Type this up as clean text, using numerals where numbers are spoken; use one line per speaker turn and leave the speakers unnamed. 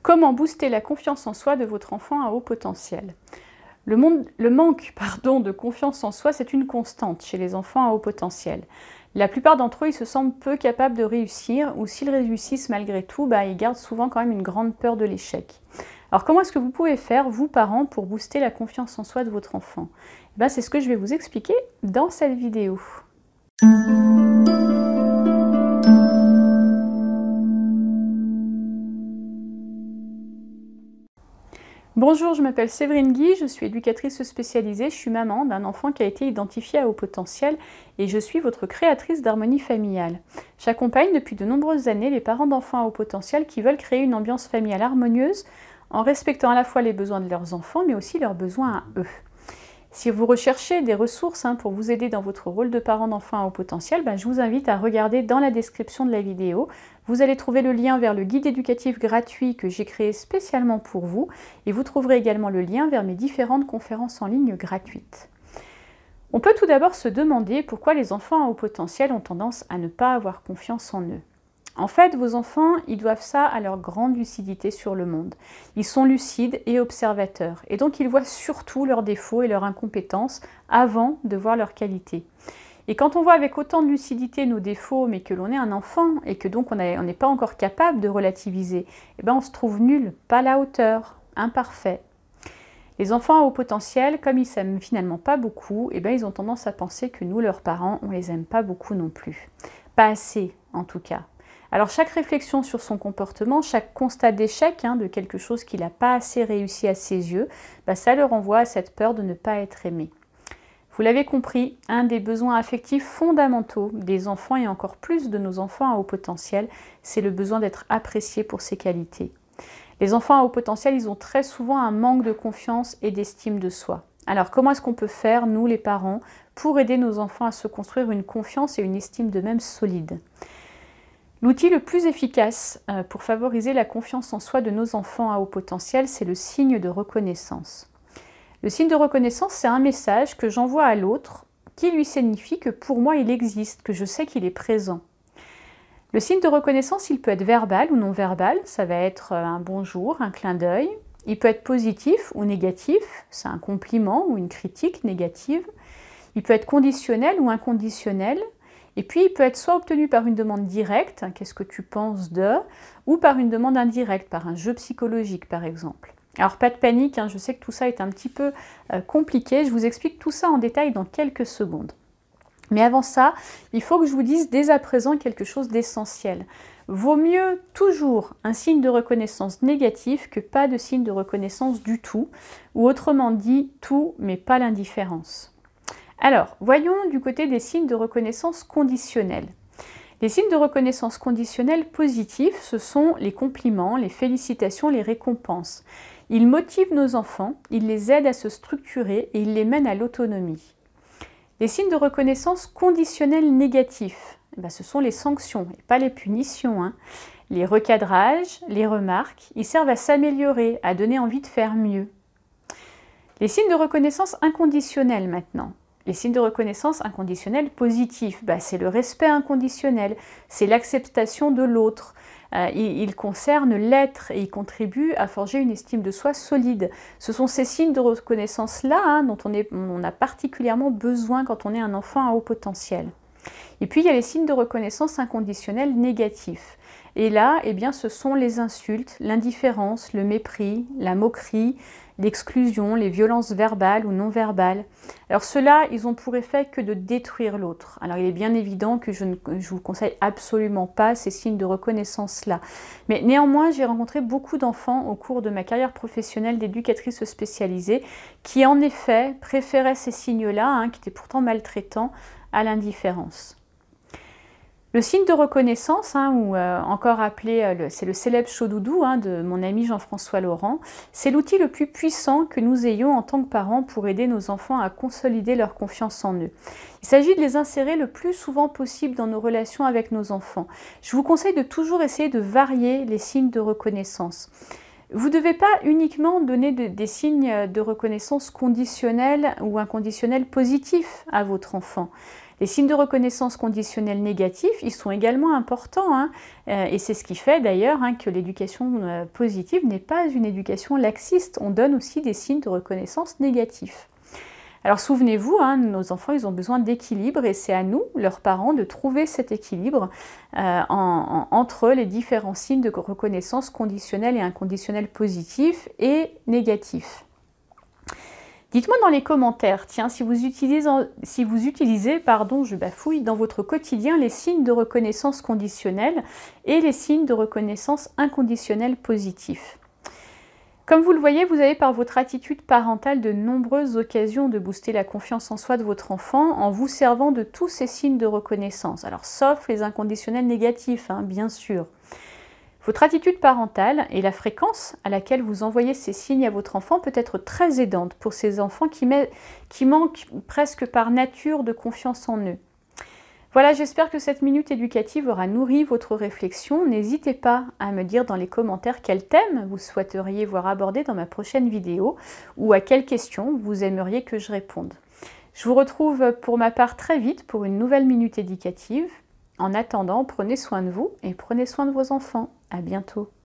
Comment booster la confiance en soi de votre enfant à haut potentiel? Le manque de confiance en soi, c'est une constante chez les enfants à haut potentiel. La plupart d'entre eux, ils se sentent peu capables de réussir, ou s'ils réussissent malgré tout, ils gardent souvent quand même une grande peur de l'échec. Alors comment est-ce que vous pouvez faire, vous parents, pour booster la confiance en soi de votre enfant? C'est ce que je vais vous expliquer dans cette vidéo. Bonjour, je m'appelle Séverine Guy, je suis éducatrice spécialisée, je suis maman d'un enfant qui a été identifié à haut potentiel et je suis votre créatrice d'harmonie familiale. J'accompagne depuis de nombreuses années les parents d'enfants à haut potentiel qui veulent créer une ambiance familiale harmonieuse en respectant à la fois les besoins de leurs enfants mais aussi leurs besoins à eux. Si vous recherchez des ressources pour vous aider dans votre rôle de parent d'enfant à haut potentiel, je vous invite à regarder dans la description de la vidéo. Vous allez trouver le lien vers le guide éducatif gratuit que j'ai créé spécialement pour vous et vous trouverez également le lien vers mes différentes conférences en ligne gratuites. On peut tout d'abord se demander pourquoi les enfants à haut potentiel ont tendance à ne pas avoir confiance en eux. En fait, vos enfants, ils doivent ça à leur grande lucidité sur le monde. Ils sont lucides et observateurs, et donc ils voient surtout leurs défauts et leurs incompétences avant de voir leurs qualités. Et quand on voit avec autant de lucidité nos défauts, mais que l'on est un enfant, et que donc on n'est pas encore capable de relativiser, on se trouve nul, pas à la hauteur, imparfait. Les enfants à haut potentiel, comme ils s'aiment finalement pas beaucoup, ils ont tendance à penser que nous, leurs parents, on les aime pas beaucoup non plus. Pas assez, en tout cas. Alors chaque réflexion sur son comportement, chaque constat d'échec de quelque chose qu'il n'a pas assez réussi à ses yeux, ça le renvoie à cette peur de ne pas être aimé. Vous l'avez compris, un des besoins affectifs fondamentaux des enfants et encore plus de nos enfants à haut potentiel, c'est le besoin d'être apprécié pour ses qualités. Les enfants à haut potentiel, ils ont très souvent un manque de confiance et d'estime de soi. Alors comment est-ce qu'on peut faire, nous les parents, pour aider nos enfants à se construire une confiance et une estime d'eux-mêmes solides? L'outil le plus efficace pour favoriser la confiance en soi de nos enfants à haut potentiel, c'est le signe de reconnaissance. Le signe de reconnaissance, c'est un message que j'envoie à l'autre qui lui signifie que pour moi, il existe, que je sais qu'il est présent. Le signe de reconnaissance, il peut être verbal ou non verbal. Ça va être un bonjour, un clin d'œil. Il peut être positif ou négatif. C'est un compliment ou une critique négative. Il peut être conditionnel ou inconditionnel. Et puis, il peut être soit obtenu par une demande directe, qu'est-ce que tu penses de, ou par une demande indirecte, par un jeu psychologique par exemple. Alors, pas de panique, je sais que tout ça est un petit peu compliqué, je vous explique tout ça en détail dans quelques secondes. Mais avant ça, il faut que je vous dise dès à présent quelque chose d'essentiel. Vaut mieux toujours un signe de reconnaissance négatif que pas de signe de reconnaissance du tout, ou autrement dit, tout mais pas l'indifférence. Alors, voyons du côté des signes de reconnaissance conditionnels. Les signes de reconnaissance conditionnels positifs, ce sont les compliments, les félicitations, les récompenses. Ils motivent nos enfants, ils les aident à se structurer et ils les mènent à l'autonomie. Les signes de reconnaissance conditionnels négatifs, ce sont les sanctions et pas les punitions. Les recadrages, les remarques, ils servent à s'améliorer, à donner envie de faire mieux. Les signes de reconnaissance inconditionnels maintenant. Les signes de reconnaissance inconditionnels positifs, c'est le respect inconditionnel, c'est l'acceptation de l'autre. Il concerne l'être et il contribue à forger une estime de soi solide. Ce sont ces signes de reconnaissance-là dont on a particulièrement besoin quand on est un enfant à haut potentiel. Et puis il y a les signes de reconnaissance inconditionnels négatifs. Et là, ce sont les insultes, l'indifférence, le mépris, la moquerie, l'exclusion, les violences verbales ou non verbales. Alors ceux-là, ils ont pour effet que de détruire l'autre. Alors il est bien évident que je vous conseille absolument pas ces signes de reconnaissance-là. Mais néanmoins, j'ai rencontré beaucoup d'enfants au cours de ma carrière professionnelle d'éducatrice spécialisée qui en effet préféraient ces signes-là, qui étaient pourtant maltraitants, à l'indifférence. Le signe de reconnaissance, ou encore appelé, c'est le célèbre chaud-doudou de mon ami Jean-François Laurent, c'est l'outil le plus puissant que nous ayons en tant que parents pour aider nos enfants à consolider leur confiance en eux. Il s'agit de les insérer le plus souvent possible dans nos relations avec nos enfants. Je vous conseille de toujours essayer de varier les signes de reconnaissance. Vous ne devez pas uniquement donner des signes de reconnaissance conditionnels ou inconditionnels positifs à votre enfant. Les signes de reconnaissance conditionnelle négatifs, ils sont également importants, hein, et c'est ce qui fait d'ailleurs hein, que l'éducation positive n'est pas une éducation laxiste. On donne aussi des signes de reconnaissance négatifs. Alors souvenez-vous, hein, nos enfants, ils ont besoin d'équilibre et c'est à nous, leurs parents, de trouver cet équilibre entre les différents signes de reconnaissance conditionnelle et inconditionnelle positifs et négatifs. Dites-moi dans les commentaires, tiens, si vous utilisez, pardon, je bafouille, dans votre quotidien les signes de reconnaissance conditionnelle et les signes de reconnaissance inconditionnelle positifs. Comme vous le voyez, vous avez par votre attitude parentale de nombreuses occasions de booster la confiance en soi de votre enfant en vous servant de tous ces signes de reconnaissance. Alors, sauf les inconditionnels négatifs, hein, bien sûr. Votre attitude parentale et la fréquence à laquelle vous envoyez ces signes à votre enfant peut être très aidante pour ces enfants qui manquent presque par nature de confiance en eux. Voilà, j'espère que cette minute éducative aura nourri votre réflexion. N'hésitez pas à me dire dans les commentaires quel thème vous souhaiteriez voir abordé dans ma prochaine vidéo ou à quelles questions vous aimeriez que je réponde. Je vous retrouve pour ma part très vite pour une nouvelle minute éducative. En attendant, prenez soin de vous et prenez soin de vos enfants. À bientôt.